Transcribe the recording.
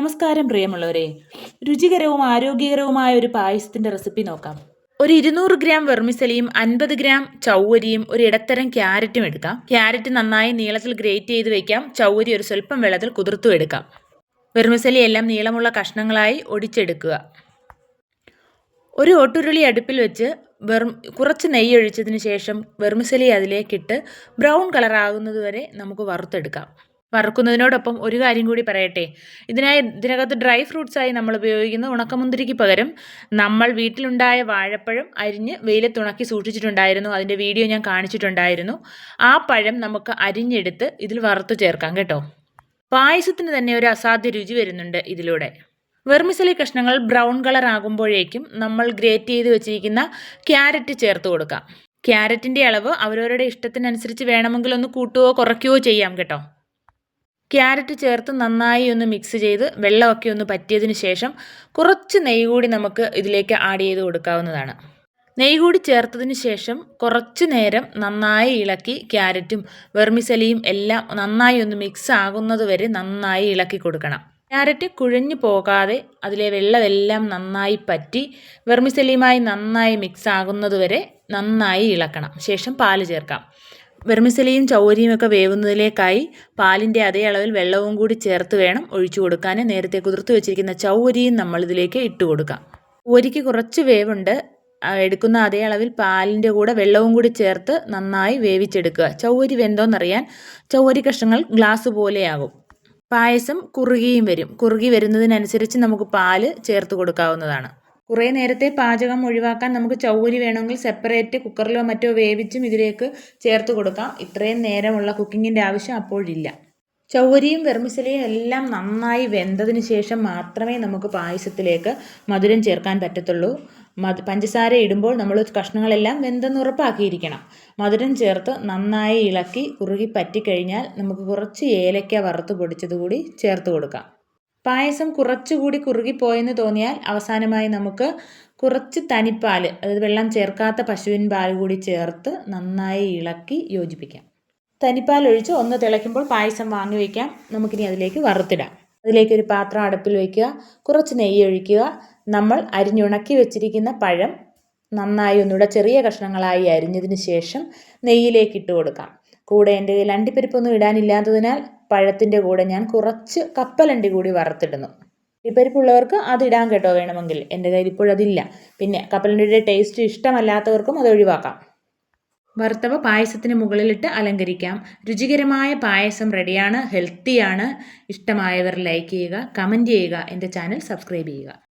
നമസ്കാരം പ്രിയമുള്ളവരെ, രുചികരവും ആരോഗ്യകരവുമായ ഒരു പായസത്തിൻ്റെ റെസിപ്പി നോക്കാം. ഒരു 200 ഗ്രാം വെർമിസെലിയും 50 ഗ്രാം ചൗവരിയും ഒരു ഇടത്തരം ക്യാരറ്റും എടുക്കാം. ക്യാരറ്റ് നന്നായി നീളത്തിൽ ഗ്രേറ്റ് ചെയ്ത് വയ്ക്കാം. ചൗവരി ഒരു സ്വല്പം വെള്ളത്തിൽ കുതിർത്തു എടുക്കാം. വെർമിസെലി എല്ലാം നീളമുള്ള കഷ്ണങ്ങളായി ഒടിച്ചെടുക്കുക. ഒരു ഓട്ടുരുളി അടുപ്പിൽ വെച്ച് കുറച്ച് നെയ്യ് ഒഴിച്ചതിന് ശേഷം വെർമിസെലി അതിലേക്കിട്ട് ബ്രൗൺ കളറാകുന്നതുവരെ നമുക്ക് വറുത്തെടുക്കാം. വറുക്കുന്നതിനോടൊപ്പം ഒരു കാര്യം കൂടി പറയട്ടെ, ഇതിനകത്ത് ഡ്രൈ ഫ്രൂട്ട്സായി നമ്മൾ ഉപയോഗിക്കുന്ന ഉണക്കമുന്തിരിക്ക് പകരം നമ്മൾ വീട്ടിലുണ്ടായ വാഴപ്പഴം അരിഞ്ഞ് വെയിലത്തുണക്കി സൂക്ഷിച്ചിട്ടുണ്ടായിരുന്നു. അതിൻ്റെ വീഡിയോ ഞാൻ കാണിച്ചിട്ടുണ്ടായിരുന്നു. ആ പഴം നമുക്ക് അരിഞ്ഞെടുത്ത് ഇതിൽ വറുത്ത് ചേർക്കാം കേട്ടോ. പായസത്തിന് തന്നെ ഒരു അസാധ്യ രുചി വരുന്നുണ്ട് ഇതിലൂടെ. വെർമിസെലി കഷ്ണങ്ങൾ ബ്രൗൺ കളർ ആകുമ്പോഴേക്കും നമ്മൾ ഗ്രേറ്റ് ചെയ്ത് വെച്ചിരിക്കുന്ന ക്യാരറ്റ് ചേർത്ത് കൊടുക്കാം. ക്യാരറ്റിൻ്റെ അളവ് അവരവരുടെ ഇഷ്ടത്തിനനുസരിച്ച് വേണമെങ്കിൽ ഒന്ന് കൂട്ടുകയോ കുറയ്ക്കുകയോ ചെയ്യാം കേട്ടോ. ക്യാരറ്റ് ചേർത്ത് നന്നായി ഒന്ന് മിക്സ് ചെയ്ത് വെള്ളമൊക്കെ ഒന്ന് പറ്റിയതിന് ശേഷം കുറച്ച് നെയ്യ് കൂടി നമുക്ക് ഇതിലേക്ക് ആഡ് ചെയ്ത് കൊടുക്കാവുന്നതാണ്. നെയ്യ് കൂടി ചേർത്തതിന് ശേഷം കുറച്ച് നേരം നന്നായി ഇളക്കി ക്യാരറ്റും വെർമിസെലിയും എല്ലാം നന്നായി ഒന്ന് മിക്സ് ആകുന്നത് വരെ നന്നായി ഇളക്കി കൊടുക്കണം. ക്യാരറ്റ് കുഴഞ്ഞു പോകാതെ അതിലെ വെള്ളമെല്ലാം നന്നായി പറ്റി വെർമിസെലിയുമായി നന്നായി മിക്സ് ആകുന്നത് വരെ നന്നായി ഇളക്കണം. ശേഷം പാല് ചേർക്കാം. വെർമിസെലിയും ചൗവരിയും ഒക്കെ വേവുന്നതിലേക്കായി പാലിൻ്റെ അതേ അളവിൽ വെള്ളവും കൂടി ചേർത്ത് വേണം ഒഴിച്ചു കൊടുക്കാൻ. നേരത്തെ കുതിർത്ത് വെച്ചിരിക്കുന്ന ചൗവരിയും നമ്മൾ ഇതിലേക്ക് ഇട്ട് കൊടുക്കാം. ചൗവരിക്ക് കുറച്ച് വേവുണ്ട്. എടുക്കുന്ന അതേ അളവിൽ പാലിൻ്റെ കൂടെ വെള്ളവും കൂടി ചേർത്ത് നന്നായി വേവിച്ചെടുക്കുക. ചൗവരി വെന്തോന്നറിയാൻ ചൗവരി കഷ്ണങ്ങൾ ഗ്ലാസ് പോലെയാകും. പായസം കുറുകിയും വരും. കുറുകി വരുന്നതിനനുസരിച്ച് നമുക്ക് പാല് ചേർത്ത് കൊടുക്കാവുന്നതാണ്. കുറേ നേരത്തെ പാചകം ഒഴിവാക്കാൻ നമുക്ക് ചൗവരി വേണമെങ്കിൽ സെപ്പറേറ്റ് കുക്കറിലോ മറ്റോ വേവിച്ചും ഇതിലേക്ക് ചേർത്ത് കൊടുക്കാം. ഇത്രയും നേരമുള്ള കുക്കിങ്ങിൻ്റെ ആവശ്യം അപ്പോഴില്ല. ചൗവരിയും വെർമിസെലിയും എല്ലാം നന്നായി വെന്തതിന് ശേഷം മാത്രമേ നമുക്ക് പായസത്തിലേക്ക് മധുരം ചേർക്കാൻ പറ്റത്തുള്ളൂ. പഞ്ചസാര ഇടുമ്പോൾ നമ്മൾ കഷ്ണങ്ങളെല്ലാം വെന്തെന്ന് ഉറപ്പാക്കിയിരിക്കണം. മധുരം ചേർത്ത് നന്നായി ഇളക്കി കുറുകി പറ്റിക്കഴിഞ്ഞാൽ നമുക്ക് കുറച്ച് ഏലക്ക വറുത്ത് പൊടിച്ചത് കൂടി ചേർത്ത് കൊടുക്കാം. പായസം കുറച്ചുകൂടി കുറുകിപ്പോയെന്ന് തോന്നിയാൽ അവസാനമായി നമുക്ക് കുറച്ച് തനിപ്പാൽ, അതായത് വെള്ളം ചേർക്കാത്ത പശുവിൻ പാൽ കൂടി ചേർത്ത് നന്നായി ഇളക്കി യോജിപ്പിക്കാം. തനിപ്പാൽ ഒഴിച്ച് ഒന്ന് തിളയ്ക്കുമ്പോൾ പായസം വാങ്ങി വയ്ക്കാം. നമുക്കിനി അതിലേക്ക് വറുത്തിടാം. അതിലേക്കൊരു പാത്രം അടുപ്പിൽ വയ്ക്കുക. കുറച്ച് നെയ്യ് ഒഴിക്കുക. നമ്മൾ അരിഞ്ഞുണക്കി വെച്ചിരിക്കുന്ന പഴം നന്നായി ഒന്നുകൂടെ ചെറിയ കഷ്ണങ്ങളായി അരിഞ്ഞതിന് ശേഷം നെയ്യിലേക്ക് ഇട്ട് കൊടുക്കാം. കൂടെ എൻ്റെ കയ്യിൽ അണ്ടിപ്പരിപ്പൊന്നും ഇടാനില്ലാത്തതിനാൽ പഴത്തിൻ്റെ കൂടെ ഞാൻ കുറച്ച് കപ്പലണ്ടി കൂടി വറുത്തിടുന്നു. അണ്ടിപ്പരിപ്പുള്ളവർക്ക് അത് ഇടാൻ കേട്ടോ വേണമെങ്കിൽ. എൻ്റെ കയ്യിൽ ഇപ്പോഴതില്ല. പിന്നെ കപ്പലണ്ടിയുടെ ടേസ്റ്റ് ഇഷ്ടമല്ലാത്തവർക്കും അത് ഒഴിവാക്കാം. വറുത്തവ പായസത്തിന് മുകളിലിട്ട് അലങ്കരിക്കാം. രുചികരമായ പായസം റെഡിയാണ്. ഹെൽത്തിയാണ്. ഇഷ്ടമായവർ ലൈക്ക് ചെയ്യുക, കമൻറ്റ് ചെയ്യുക. എൻ്റെ ചാനൽ സബ്സ്ക്രൈബ് ചെയ്യുക.